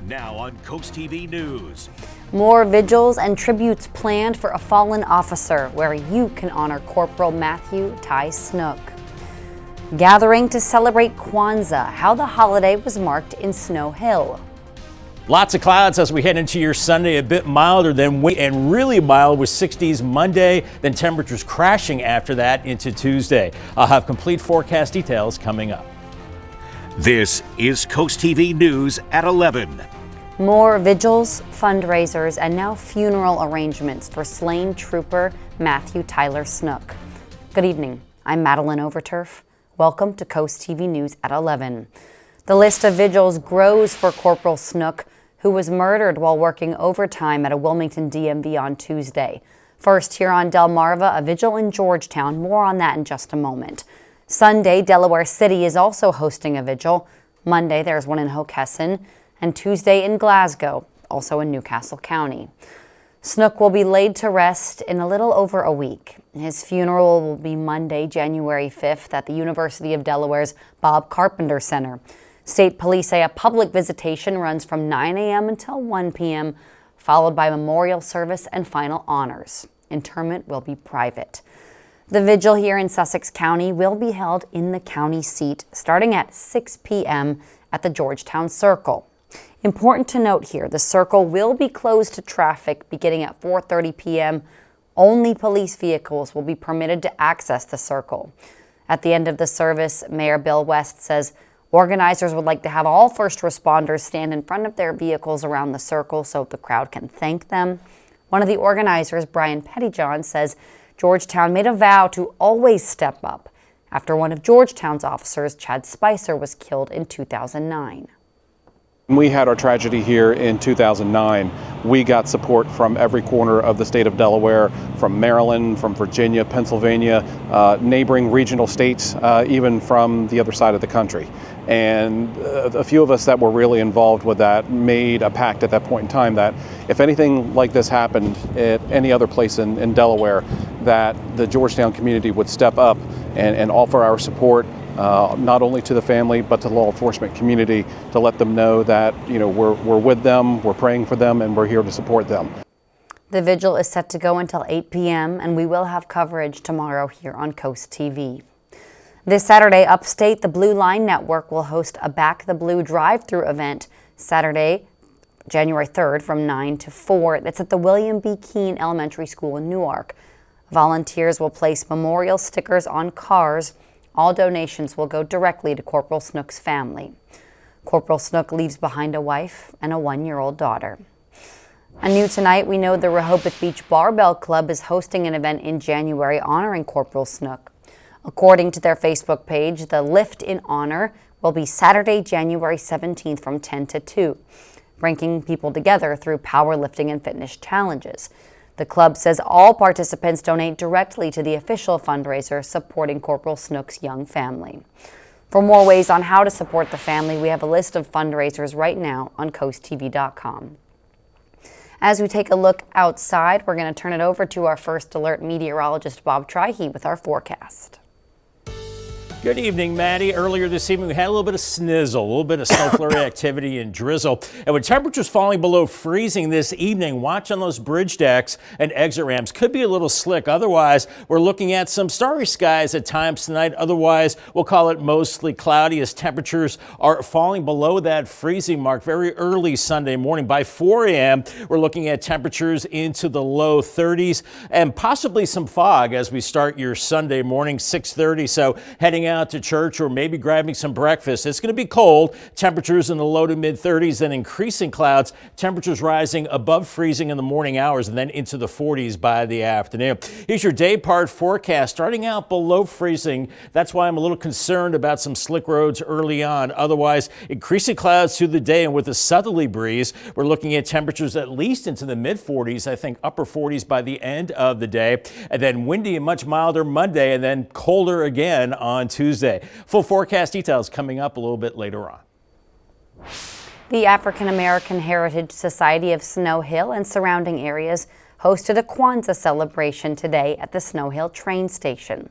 Now on CoastTV News. More vigils and tributes planned for a fallen officer, where you can honor Corporal Matthew Ty Snook. Gathering to celebrate Kwanzaa, how the holiday was marked in Snow Hill. Lots of clouds as we head into your Sunday, a bit milder than and really mild with 60s Monday, then temperatures crashing after that into Tuesday. I'll have complete forecast details coming up. This is CoastTV News at 11. More vigils, fundraisers, and now funeral arrangements for slain trooper Matthew Tyler Snook. Good evening. I'm Madeline Overturf. Welcome to CoastTV News at 11. The list of vigils grows for Corporal Snook, who was murdered while working overtime at a Wilmington DMV on Tuesday. First, here on Delmarva, a vigil in Georgetown. More on that in just a moment. Sunday, Delaware City is also hosting a vigil. Monday, there's one in Hockessin, and Tuesday in Glasgow, also in Newcastle County. Snook will be laid to rest in a little over a week. His funeral will be Monday, January 5th at the University of Delaware's Bob Carpenter Center. State police say a public visitation runs from 9 a.m. until 1 p.m., followed by memorial service and final honors. Interment will be private. The vigil here in Sussex County will be held in the county seat starting at 6 p.m. at the Georgetown Circle. Important to note here, the circle will be closed to traffic beginning at 4:30 p.m. Only police vehicles will be permitted to access the circle. At the end of the service, Mayor Bill West says organizers would like to have all first responders stand in front of their vehicles around the circle so the crowd can thank them. One of the organizers, Brian Pettyjohn, says Georgetown made a vow to always step up after one of Georgetown's officers, Chad Spicer, was killed in 2009. When we had our tragedy here in 2009, we got support from every corner of the state of Delaware, from Maryland, from Virginia, Pennsylvania, neighboring regional states, even from the other side of the country. And a few of us that were really involved with that made a pact at that point in time that if anything like this happened at any other place in Delaware, that the Georgetown community would step up and offer our support, not only to the family but to the law enforcement community, to let them know that we're with them, we're praying for them, and we're here to support them. The vigil is set to go until 8 p.m. and we will have coverage tomorrow here on Coast TV. This Saturday, upstate, the Blue Line Network will host a Back the Blue drive-through event Saturday, January 3rd from 9 to 4. That's at the William B. Keene Elementary School in Newark. Volunteers will place memorial stickers on cars. All donations will go directly to Corporal Snook's family. Corporal Snook leaves behind a wife and a 1-year-old daughter. And new tonight, we know the Rehoboth Beach Barbell Club is hosting an event in January honoring Corporal Snook. According to their Facebook page, the Lift in Honor will be Saturday, January 17th from 10 to 2, bringing people together through powerlifting and fitness challenges. The club says all participants donate directly to the official fundraiser supporting Corporal Snook's young family. For more ways on how to support the family, we have a list of fundraisers right now on CoastTV.com. As we take a look outside, we're going to turn it over to our first alert meteorologist, Bob Trihey, with our forecast. Good evening, Maddie. Earlier this evening, we had a little bit of snizzle, a little bit of snow flurry activity and drizzle. And with temperatures falling below freezing this evening, watch on those bridge decks and exit ramps. Could be a little slick. Otherwise, we're looking at some starry skies at times tonight. Otherwise, we'll call it mostly cloudy as temperatures are falling below that freezing mark very early Sunday morning. By 4 a.m., we're looking at temperatures into the low 30s and possibly some fog as we start your Sunday morning, 6:30. So heading out to church or maybe grabbing some breakfast. It's going to be cold. Temperatures in the low to mid 30s, then increasing clouds. Temperatures rising above freezing in the morning hours and then into the 40s by the afternoon. Here's your day part forecast. Starting out below freezing. That's why I'm a little concerned about some slick roads early on. Otherwise, increasing clouds through the day, and with a southerly breeze, we're looking at temperatures at least into the mid 40s. I think upper 40s by the end of the day. And then windy and much milder Monday, and then colder again on Tuesday. Full forecast details coming up a little bit later on. The African American Heritage Society of Snow Hill and surrounding areas hosted a Kwanzaa celebration today at the Snow Hill train station.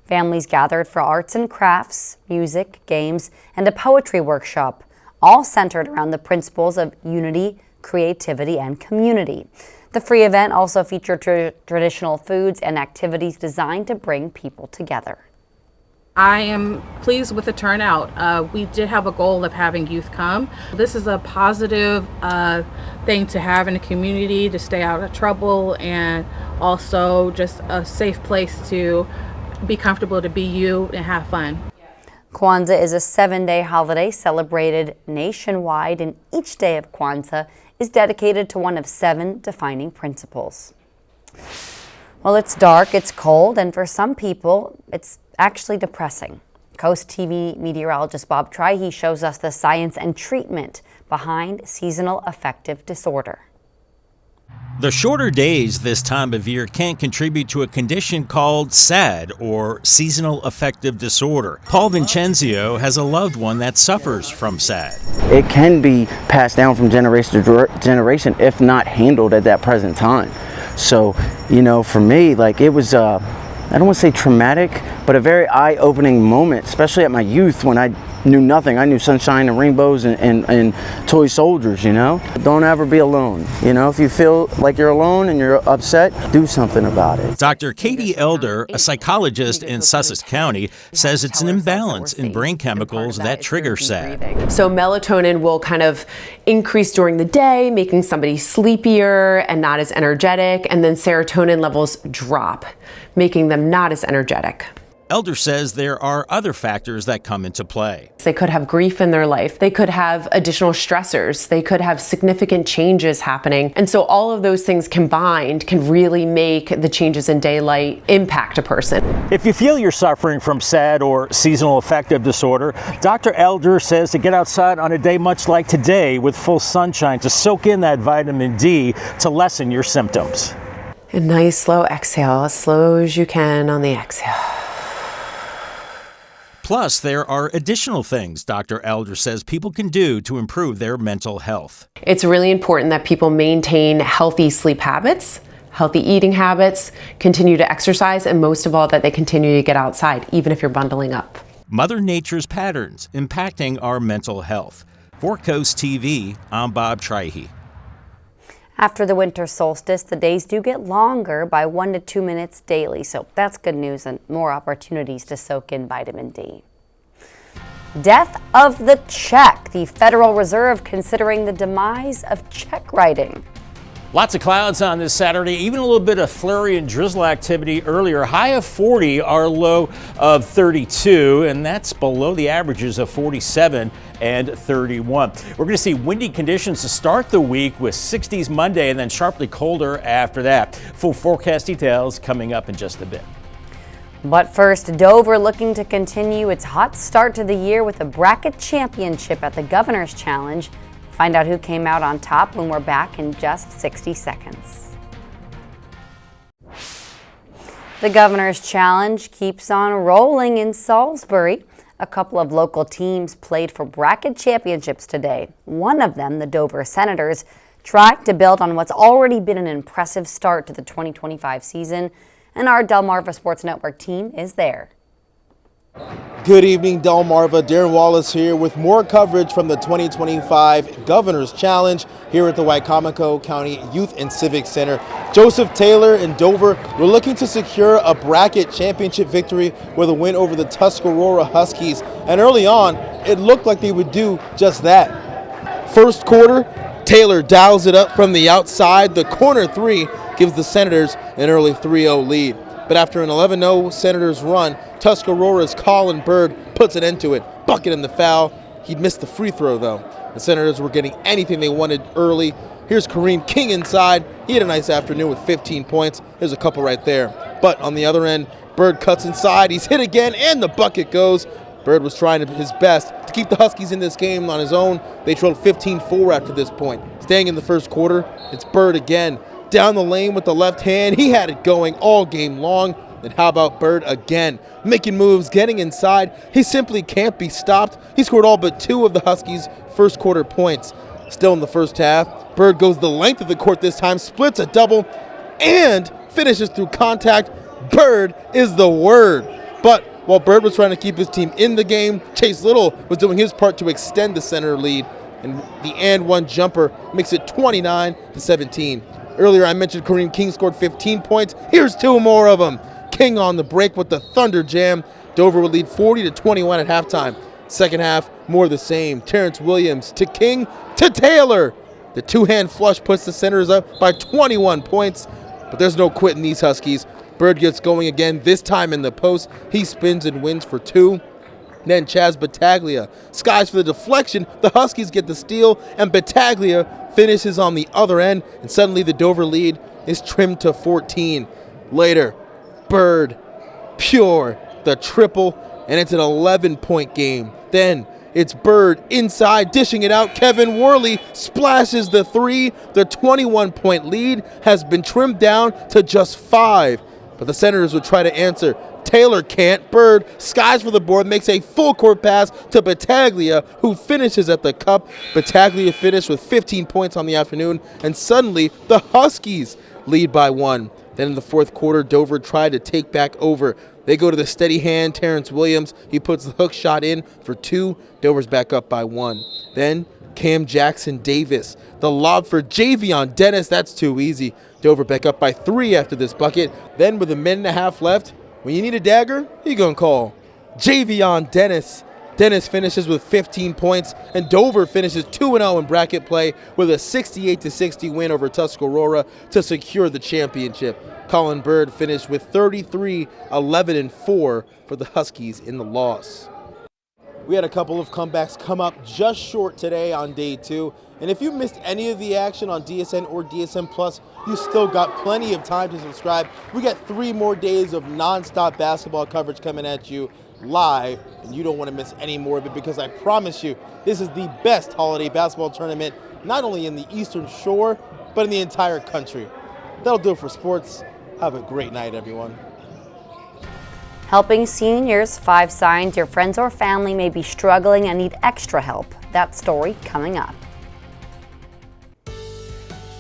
Families gathered for arts and crafts, music, games, and a poetry workshop. all centered around the principles of unity, creativity, and community. The free event also featured traditional foods and activities designed to bring people together. I am pleased with the turnout. We did have a goal of having youth come. This is a positive thing to have in a community to stay out of trouble, and also just a safe place to be comfortable to be you and have fun. Kwanzaa is a 7-day holiday celebrated nationwide, and each day of Kwanzaa is dedicated to one of 7 defining principles. Well, it's dark, it's cold, and for some people, it's actually depressing. Coast TV meteorologist Bob Trihey shows us the science and treatment behind seasonal affective disorder. The shorter days this time of year can contribute to a condition called SAD, or seasonal affective disorder. Paul Vincenzio has a loved one that suffers from SAD. It can be passed down from generation to generation if not handled at that present time. So, for me, it was I don't want to say traumatic, but a very eye-opening moment, especially at my youth when I knew nothing. I knew sunshine and rainbows and toy soldiers, Don't ever be alone. If you feel like you're alone and you're upset, do something about it. Dr. Katie Elder, a psychologist in Sussex County, says it's an imbalance in brain chemicals that trigger SAD. So melatonin will kind of increase during the day, making somebody sleepier and not as energetic, and then serotonin levels drop, making them not as energetic. Elder says there are other factors that come into play. They could have grief in their life. They could have additional stressors. They could have significant changes happening. And so all of those things combined can really make the changes in daylight impact a person. If you feel you're suffering from SAD or seasonal affective disorder, Dr. Elder says to get outside on a day much like today with full sunshine to soak in that vitamin D to lessen your symptoms. A nice slow exhale, as slow as you can on the exhale. Plus, there are additional things Dr. Elder says people can do to improve their mental health. It's really important that people maintain healthy sleep habits, healthy eating habits, continue to exercise, and most of all, that they continue to get outside, even if you're bundling up. Mother Nature's patterns impacting our mental health. For Coast TV, I'm Bob Trihey. After the winter solstice, the days do get longer by 1 to 2 minutes daily, so that's good news and more opportunities to soak in vitamin D. Death of the check. The Federal Reserve considering the demise of check writing. Lots of clouds on this Saturday, even a little bit of flurry and drizzle activity earlier. High of 40, our low of 32, and that's below the averages of 47 and 31. We're going to see windy conditions to start the week with 60s Monday and then sharply colder after that. Full forecast details coming up in just a bit. But first, Dover looking to continue its hot start to the year with a bracket championship at the Governor's Challenge. Find out who came out on top when we're back in just 60 seconds. The Governor's Challenge keeps on rolling in Salisbury. A couple of local teams played for bracket championships today. One of them, the Dover Senators, tried to build on what's already been an impressive start to the 2025 season, and our Delmarva Sports Network team is there. Good evening, Delmarva. Darren Wallace here with more coverage from the 2025 Governor's Challenge here at the Wicomico County Youth and Civic Center. Joseph Taylor and Dover were looking to secure a bracket championship victory with a win over the Tuscarora Huskies. And early on, it looked like they would do just that. First quarter, Taylor dials it up from the outside. The corner three gives the Senators an early 3-0 lead. But after an 11-0 Senators run, Tuscarora's Colin Bird puts an end to it. Bucket in the foul. He'd missed the free throw, though. The Senators were getting anything they wanted early. Here's Kareem King inside. He had a nice afternoon with 15 points. There's a couple right there. But on the other end, Bird cuts inside. He's hit again, and the bucket goes. Bird was trying his best to keep the Huskies in this game on his own. They trailed 15-4 after this point. Staying in the first quarter, it's Bird again. Down the lane with the left hand. He had it going all game long. And how about Bird again? Making moves, getting inside. He simply can't be stopped. He scored all but 2 of the Huskies' first quarter points. Still in the first half, Bird goes the length of the court this time, splits a double, and finishes through contact. Bird is the word. But While Bird was trying to keep his team in the game, Chase Little was doing his part to extend the Senator lead, and the and-one jumper makes it 29-17. Earlier I mentioned Kareem King scored 15 points. Here's 2 more of them. King on the break with the Thunder Jam. Dover would lead 40-21 at halftime. Second half, more of the same. Terrence Williams to King to Taylor. The two-hand flush puts the Senators up by 21 points, but there's no quitting these Huskies. Bird gets going again, this time in the post. He spins and wins for 2. Then Chaz Battaglia skies for the deflection. The Huskies get the steal, and Battaglia finishes on the other end, and suddenly the Dover lead is trimmed to 14. Later, Bird, Pure, the triple, and it's an 11-point game. Then it's Bird inside, dishing it out. Kevin Worley splashes the 3. The 21-point lead has been trimmed down to just 5. But the Senators would try to answer. Taylor can't. Bird skies for the board, makes a full court pass to Battaglia, who finishes at the cup. Battaglia finished with 15 points on the afternoon, and suddenly the Huskies lead by 1. Then in the fourth quarter, Dover tried to take back over. They go to the steady hand, Terrence Williams. He puts the hook shot in for 2. Dover's back up by 1. Then Cam Jackson Davis. The lob for Javion Dennis. That's too easy. Dover back up by 3 after this bucket. Then with a minute and a half left, when you need a dagger, who you gonna call? Javion Dennis. Dennis finishes with 15 points, and Dover finishes 2-0 in bracket play with a 68-60 win over Tuscarora to secure the championship. Colin Bird finished with 33, 11, and 4 for the Huskies in the loss. We had a couple of comebacks come up just short today on day 2. And if you missed any of the action on DSN or DSN Plus, you still got plenty of time to subscribe. We got 3 more days of non-stop basketball coverage coming at you live, and you don't want to miss any more of it, because I promise you, this is the best holiday basketball tournament, not only in the Eastern Shore, but in the entire country. That'll do it for sports. Have a great night, everyone. Helping seniors, 5 signs your friends or family may be struggling and need extra help. That story coming up.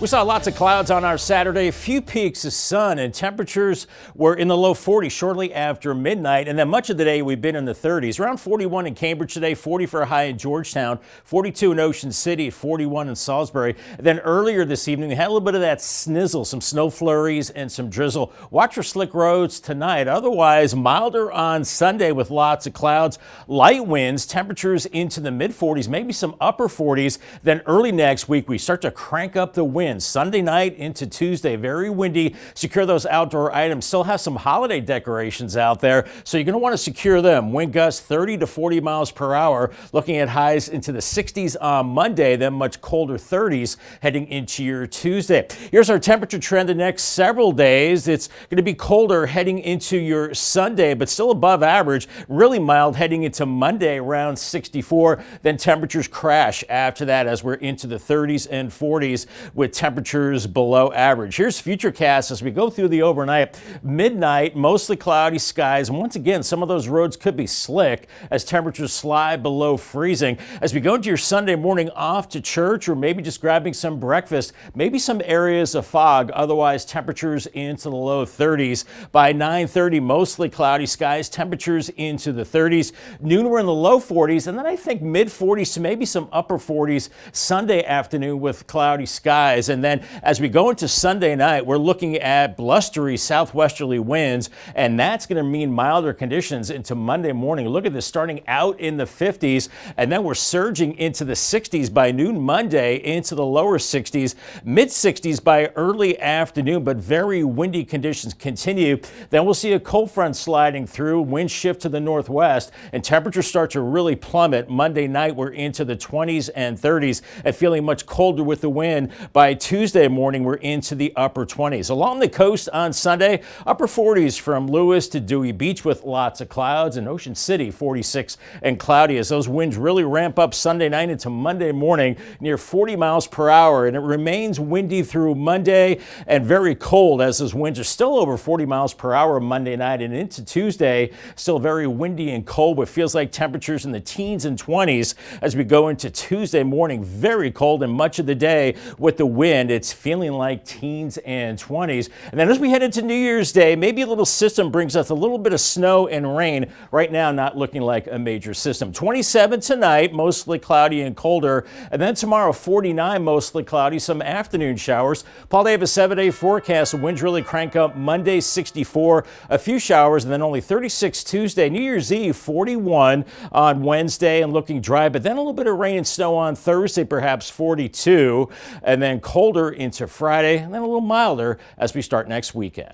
We saw lots of clouds on our Saturday, a few peaks of sun, and temperatures were in the low 40s shortly after midnight. And then much of the day we've been in the 30s. Around 41 in Cambridge today, 40 for a high in Georgetown, 42 in Ocean City, 41 in Salisbury. And then earlier this evening, we had a little bit of that snizzle, some snow flurries and some drizzle. Watch for slick roads tonight. Otherwise, milder on Sunday with lots of clouds, light winds, temperatures into the mid 40s, maybe some upper 40s. Then early next week, we start to crank up the wind. Sunday night into Tuesday, very windy. Secure those outdoor items. Still have some holiday decorations out there, so you're going to want to secure them. Wind gusts 30 to 40 miles per hour. Looking at highs into the 60s on Monday, then much colder 30s heading into your Tuesday. Here's our temperature trend the next several days. It's going to be colder heading into your Sunday, but still above average. Really mild heading into Monday, around 64. Then temperatures crash after that as we're into the 30s and 40s with temperatures below average. Here's Futurecast as we go through the overnight. Midnight, mostly cloudy skies, and once again, some of those roads could be slick as temperatures slide below freezing. As we go into your Sunday morning off to church or maybe just grabbing some breakfast, maybe some areas of fog, otherwise temperatures into the low 30s. By 9:30, mostly cloudy skies, temperatures into the 30s. Noon, we're in the low 40s, and then I think mid 40s to maybe some upper 40s Sunday afternoon with cloudy skies. And then as we go into Sunday night, we're looking at blustery southwesterly winds, and that's going to mean milder conditions into Monday morning. Look at this, starting out in the 50s, and then we're surging into the 60s by noon Monday, into the lower 60s, mid 60s by early afternoon, but very windy conditions continue. Then we'll see a cold front sliding through, wind shift to the northwest, and temperatures start to really plummet. Monday night, we're into the 20s and 30s and feeling much colder with the wind. By Tuesday morning, we're into the upper 20s. Along the coast on Sunday, upper 40s from Lewis to Dewey Beach with lots of clouds, and Ocean City 46 and cloudy as those winds really ramp up Sunday night into Monday morning near 40 miles per hour, and it remains windy through Monday and very cold as those winds are still over 40 miles per hour Monday night and into Tuesday. Still very windy and cold, but feels like temperatures in the teens and 20s as we go into Tuesday morning. Very cold and much of the day with the wind wind. It's feeling like teens and 20s. And then as we head into New Year's Day, maybe a little system brings us a little bit of snow and rain. Right now, not looking like a major system. 27 tonight, mostly cloudy and colder. And then tomorrow, 49, mostly cloudy, some afternoon showers. Paul, they have a 7-day forecast. Winds really crank up Monday, 64, a few showers, and then only 36 Tuesday. New Year's Eve, 41 on Wednesday and looking dry, but then a little bit of rain and snow on Thursday, perhaps 42, and then colder into Friday, and then a little milder as we start next weekend.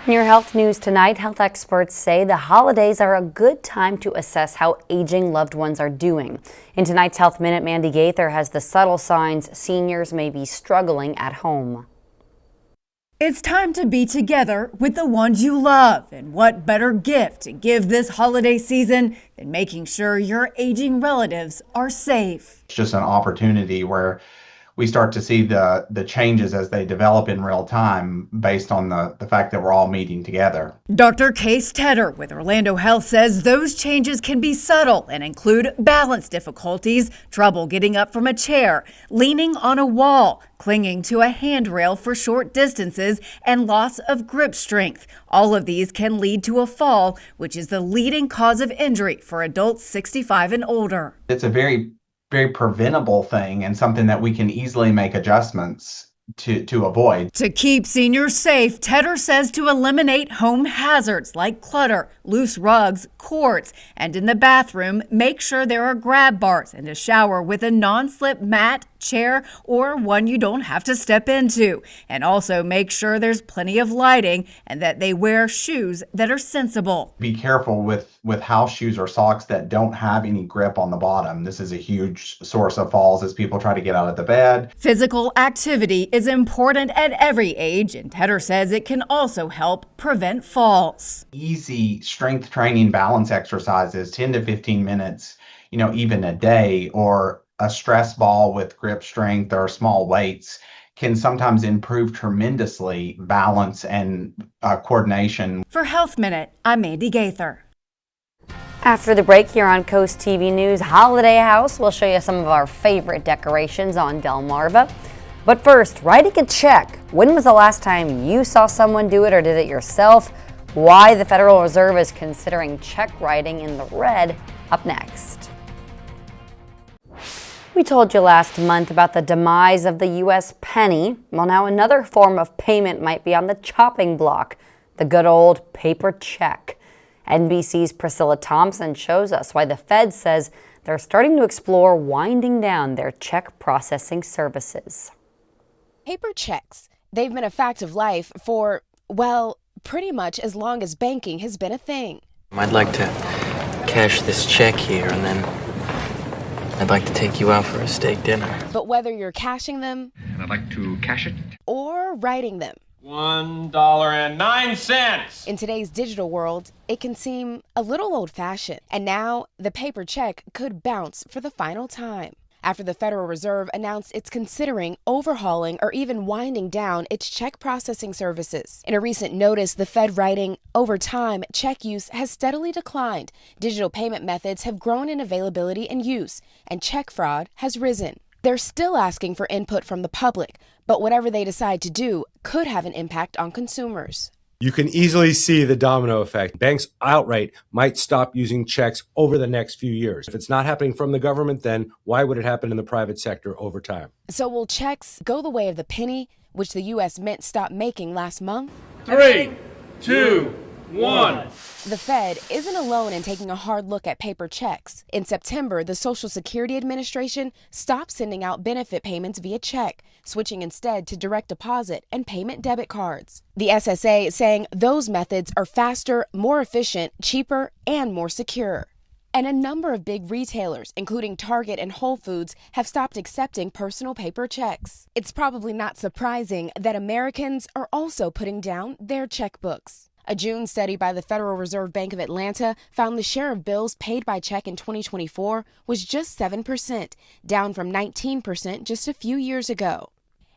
In your health news tonight, health experts say the holidays are a good time to assess how aging loved ones are doing. In tonight's Health Minute, Mandy Gaither has the subtle signs seniors may be struggling at home. It's time to be together with the ones you love, and what better gift to give this holiday season than making sure your aging relatives are safe. It's just an opportunity where we start to see the changes as they develop in real time based on the fact that we're all meeting together. Dr. Case Tedder with Orlando Health says those changes can be subtle and include balance difficulties, trouble getting up from a chair, leaning on a wall, clinging to a handrail for short distances, and loss of grip strength. All of these can lead to a fall, which is the leading cause of injury for adults 65 and older. It's a very preventable thing and something that we can easily make adjustments to avoid. To keep seniors safe, Tedder says to eliminate home hazards like clutter, loose rugs, cords, and in the bathroom, make sure there are grab bars and a shower with a non-slip mat, chair, or one you don't have to step into. And also make sure there's plenty of lighting and that they wear shoes that are sensible. Be careful with house shoes or socks that don't have any grip on the bottom. This is a huge source of falls as people try to get out of the bed. Physical activity is important at every age, and Tedder says it can also help prevent falls. Easy strength training balance exercises, 10 to 15 minutes, even a day, or a stress ball with grip strength or small weights can sometimes improve tremendously balance and coordination. For Health Minute, I'm Mandy Gaither. After the break here on Coast TV News Holiday House, we'll show you some of our favorite decorations on Delmarva. But first, writing a check. When was the last time you saw someone do it or did it yourself? Why the Federal Reserve is considering check writing in the red, up next. We told you last month about the demise of the U.S. penny. Well, now another form of payment might be on the chopping block, the good old paper check. NBC's Priscilla Thompson shows us why the Fed says they're starting to explore winding down their check processing services. Paper checks. They've been a fact of life for, well, pretty much as long as banking has been a thing. I'd like to cash this check here, and then I'd like to take you out for a steak dinner. But whether you're cashing them, and I'd like to cash it, or writing them, $1.09. in today's digital world, it can seem a little old-fashioned. And now, the paper check could bounce for the final time, after the Federal Reserve announced it's considering overhauling or even winding down its check processing services. In a recent notice, the Fed writing, over time, check use has steadily declined. Digital payment methods have grown in availability and use, and check fraud has risen. They're still asking for input from the public, but whatever they decide to do could have an impact on consumers. You can easily see the domino effect. Banks outright might stop using checks over the next few years. If it's not happening from the government, then why would it happen in the private sector over time? So will checks go the way of the penny, which the U.S. Mint stopped making last month? 3, 2, 1. The Fed isn't alone in taking a hard look at paper checks. In September, the Social Security Administration stopped sending out benefit payments via check, switching instead to direct deposit and payment debit cards. The SSA saying those methods are faster, more efficient, cheaper, and more secure. And a number of big retailers, including Target and Whole Foods, have stopped accepting personal paper checks. It's probably not surprising that Americans are also putting down their checkbooks. A June study by the Federal Reserve Bank of Atlanta found the share of bills paid by check in 2024 was just 7%, down from 19% just a few years ago.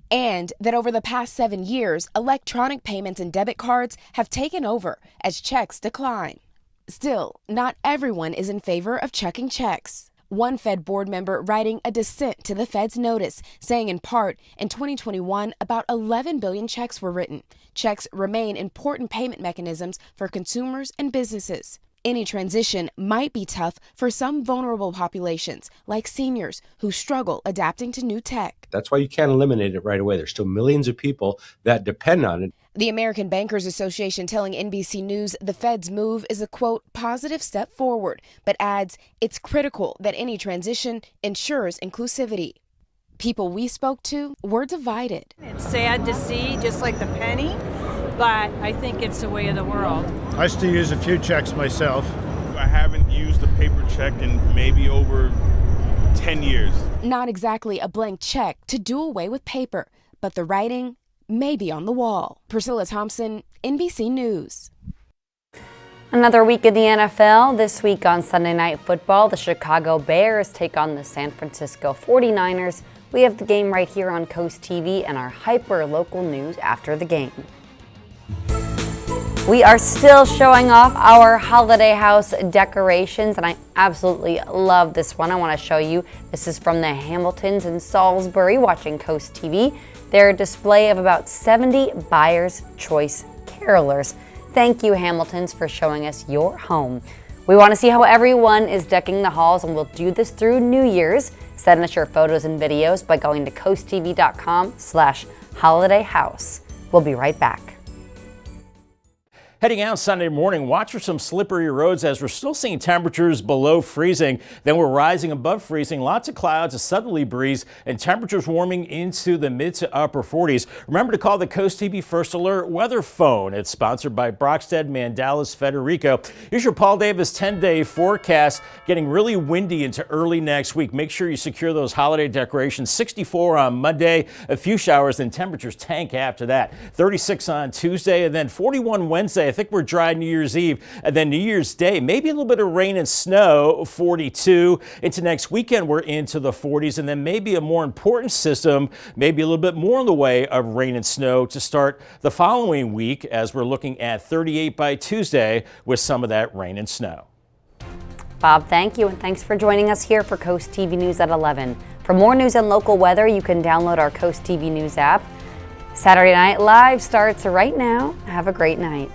And that over the past 7 years, electronic payments and debit cards have taken over as checks decline. Still, not everyone is in favor of checking checks. One Fed board member writing a dissent to the Fed's notice, saying in part, in 2021, about 11 billion checks were written. Checks remain important payment mechanisms for consumers and businesses. Any transition might be tough for some vulnerable populations, like seniors who struggle adapting to new tech. That's why you can't eliminate it right away. There's still millions of people that depend on it. The American Bankers Association telling NBC News the Fed's move is a, quote, positive step forward, but adds it's critical that any transition ensures inclusivity. People we spoke to were divided. It's sad to see, just like the penny, but I think it's the way of the world. I still use a few checks myself. I haven't used a paper check in maybe over 10 years. Not exactly a blank check to do away with paper, but the writing may be on the wall. Priscilla Thompson, NBC News. Another week in the NFL. This week on Sunday Night Football, the Chicago Bears take on the San Francisco 49ers. We have the game right here on Coast TV and our hyper-local news after the game. We are still showing off our holiday house decorations, and I absolutely love this one. I want to show you. This is from the Hamiltons in Salisbury, watching Coast TV. Their display of about 70 Buyer's Choice carolers. Thank you, Hamiltons, for showing us your home. We want to see how everyone is decking the halls, and we'll do this through New Year's. Send us your photos and videos by going to coasttv.com/holidayhouse. We'll be right back. Heading out Sunday morning, watch for some slippery roads as we're still seeing temperatures below freezing. Then we're rising above freezing. Lots of clouds, a southerly breeze, and temperatures warming into the mid to upper 40s. Remember to call the Coast TV First Alert weather phone. It's sponsored by Brockstead, Mandalis, Federico. Here's your Paul Davis 10-day forecast. Getting really windy into early next week. Make sure you secure those holiday decorations. 64 on Monday, a few showers, then temperatures tank after that. 36 on Tuesday, and then 41 Wednesday. I think we're dry New Year's Eve, and then New Year's Day, maybe a little bit of rain and snow, 42. Into next weekend, we're into the 40s, and then maybe a more important system, maybe a little bit more in the way of rain and snow to start the following week, as we're looking at 38 by Tuesday with some of that rain and snow. Bob, thank you, and thanks for joining us here for Coast TV News at 11. For more news and local weather, you can download our Coast TV News app. Saturday Night Live starts right now. Have a great night.